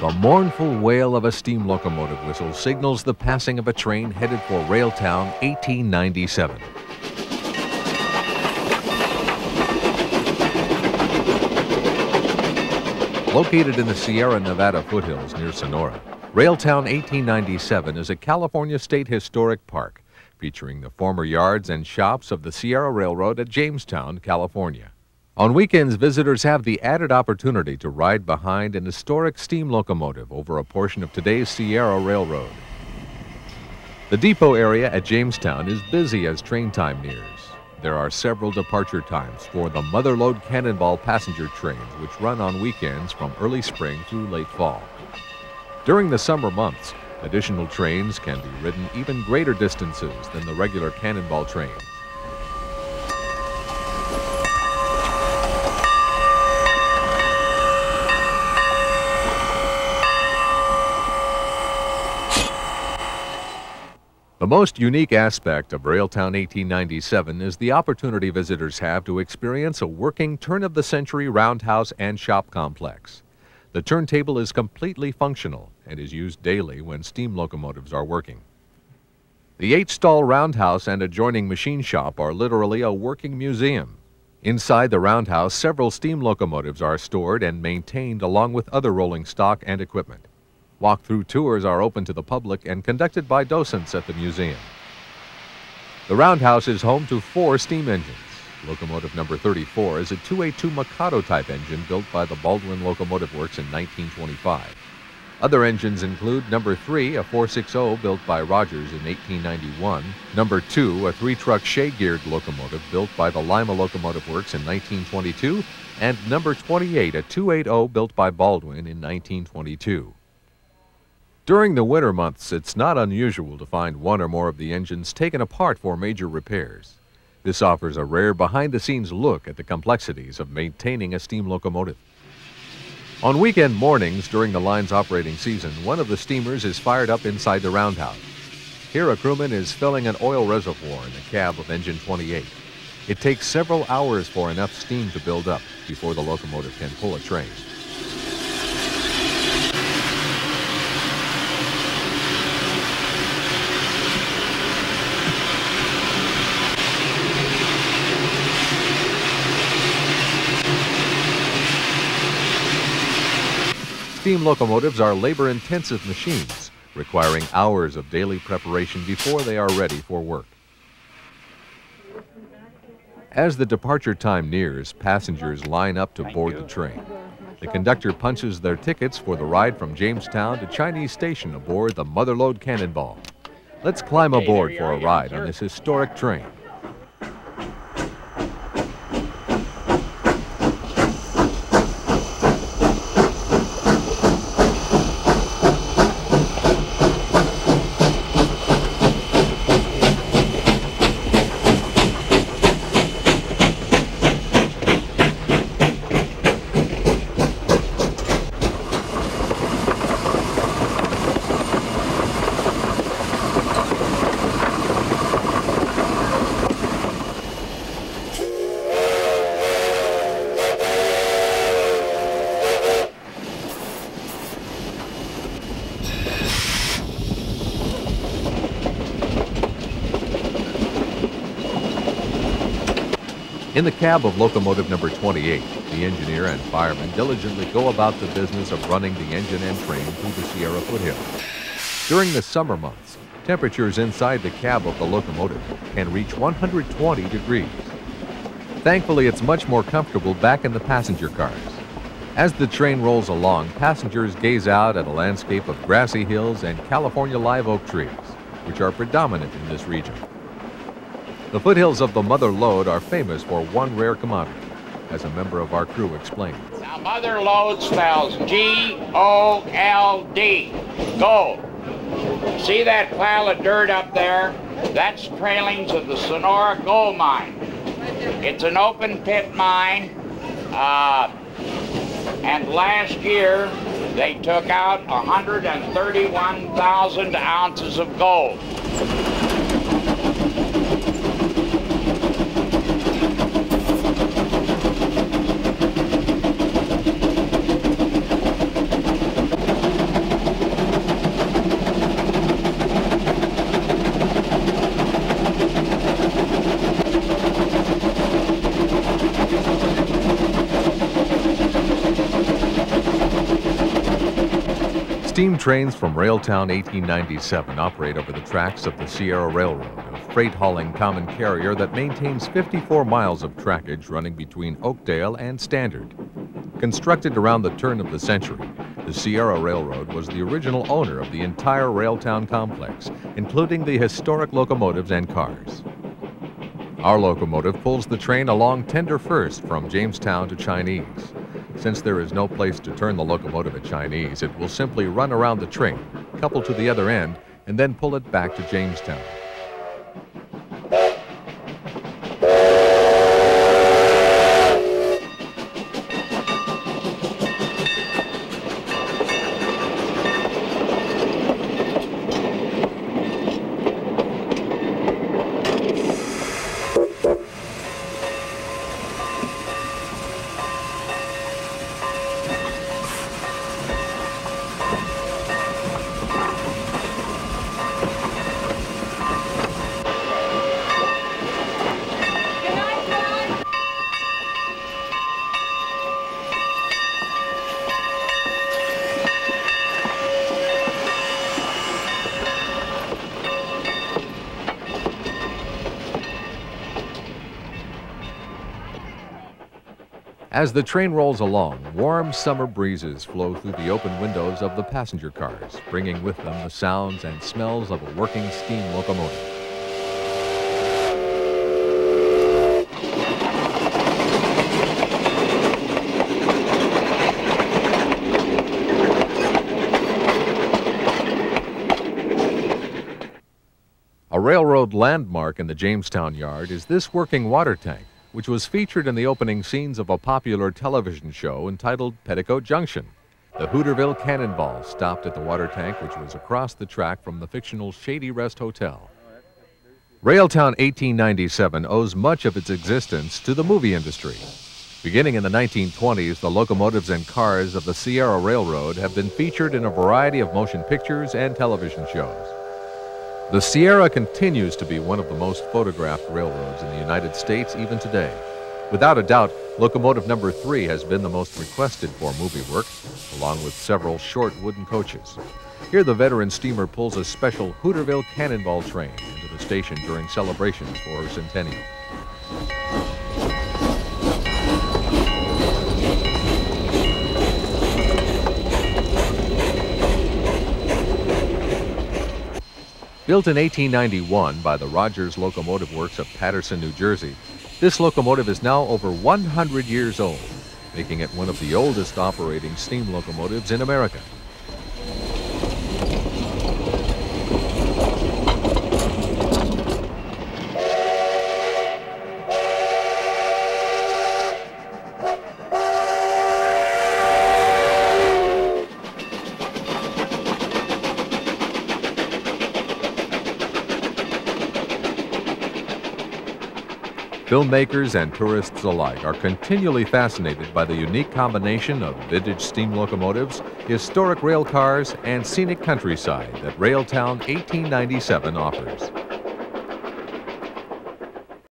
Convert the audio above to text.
The mournful wail of a steam locomotive whistle signals the passing of a train headed for Railtown, 1897. Located in the Sierra Nevada foothills near Sonora, Railtown 1897 is a California State Historic Park featuring the former yards and shops of the Sierra Railroad at Jamestown, California. On weekends, visitors have the added opportunity to ride behind an historic steam locomotive over a portion of today's Sierra Railroad. The depot area at Jamestown is busy as train time nears. There are several departure times for the Motherlode Cannonball passenger trains, which run on weekends from early spring through late fall. During the summer months, additional trains can be ridden even greater distances than the regular Cannonball trains. The most unique aspect of Railtown 1897 is the opportunity visitors have to experience a working turn-of-the-century roundhouse and shop complex. The turntable is completely functional and is used daily when steam locomotives are working. The 8-stall roundhouse and adjoining machine shop are literally a working museum. Inside the roundhouse, several steam locomotives are stored and maintained along with other rolling stock and equipment. Walk-through tours are open to the public and conducted by docents at the museum. The roundhouse is home to 4 steam engines. Locomotive number 34 is a 282 Mikado type engine built by the Baldwin Locomotive Works in 1925. Other engines include number 3, a 460 built by Rogers in 1891, number 2, a 3-truck Shea-geared locomotive built by the Lima Locomotive Works in 1922, and number 28, a 280 built by Baldwin in 1922. During the winter months, it's not unusual to find one or more of the engines taken apart for major repairs. This offers a rare behind-the-scenes look at the complexities of maintaining a steam locomotive. On weekend mornings during the line's operating season, one of the steamers is fired up inside the roundhouse. Here a crewman is filling an oil reservoir in the cab of engine 28. It takes several hours for enough steam to build up before the locomotive can pull a train. Steam locomotives are labor-intensive machines, requiring hours of daily preparation before they are ready for work. As the departure time nears, passengers line up to board the train. The conductor punches their tickets for the ride from Jamestown to Chinese Station aboard the Motherlode Cannonball. Let's climb aboard for a ride on this historic train. In the cab of locomotive number 28, the engineer and fireman diligently go about the business of running the engine and train through the Sierra foothills. During the summer months, temperatures inside the cab of the locomotive can reach 120 degrees. Thankfully, it's much more comfortable back in the passenger cars. As the train rolls along, passengers gaze out at a landscape of grassy hills and California live oak trees, which are predominant in this region. The foothills of the Mother Lode are famous for one rare commodity, as a member of our crew explains. Now, Mother Lode spells G-O-L-D, gold. See that pile of dirt up there? That's trailings of the Sonora gold mine. It's an open pit mine, and last year they took out 131,000 ounces of gold. Steam trains from Railtown 1897 operate over the tracks of the Sierra Railroad, a freight-hauling common carrier that maintains 54 miles of trackage running between Oakdale and Standard. Constructed around the turn of the century, the Sierra Railroad was the original owner of the entire Railtown complex, including the historic locomotives and cars. Our locomotive pulls the train along Tender First from Jamestown to Chinese. Since there is no place to turn the locomotive at Chinese, it will simply run around the train, couple to the other end, and then pull it back to Jamestown. As the train rolls along, warm summer breezes flow through the open windows of the passenger cars, bringing with them the sounds and smells of a working steam locomotive. A railroad landmark in the Jamestown yard is this working water tank, which was featured in the opening scenes of a popular television show entitled Petticoat Junction. The Hooterville Cannonball stopped at the water tank, which was across the track from the fictional Shady Rest Hotel. Railtown 1897 owes much of its existence to the movie industry. Beginning in the 1920s, the locomotives and cars of the Sierra Railroad have been featured in a variety of motion pictures and television shows. The Sierra continues to be one of the most photographed railroads in the United States even today. Without a doubt, locomotive number 3 has been the most requested for movie work, along with several short wooden coaches. Here the veteran steamer pulls a special Hooterville Cannonball train into the station during celebrations for her centennial. Built in 1891 by the Rogers Locomotive Works of Paterson, New Jersey, this locomotive is now over 100 years old, making it one of the oldest operating steam locomotives in America. Filmmakers and tourists alike are continually fascinated by the unique combination of vintage steam locomotives, historic rail cars, and scenic countryside that Railtown 1897 offers.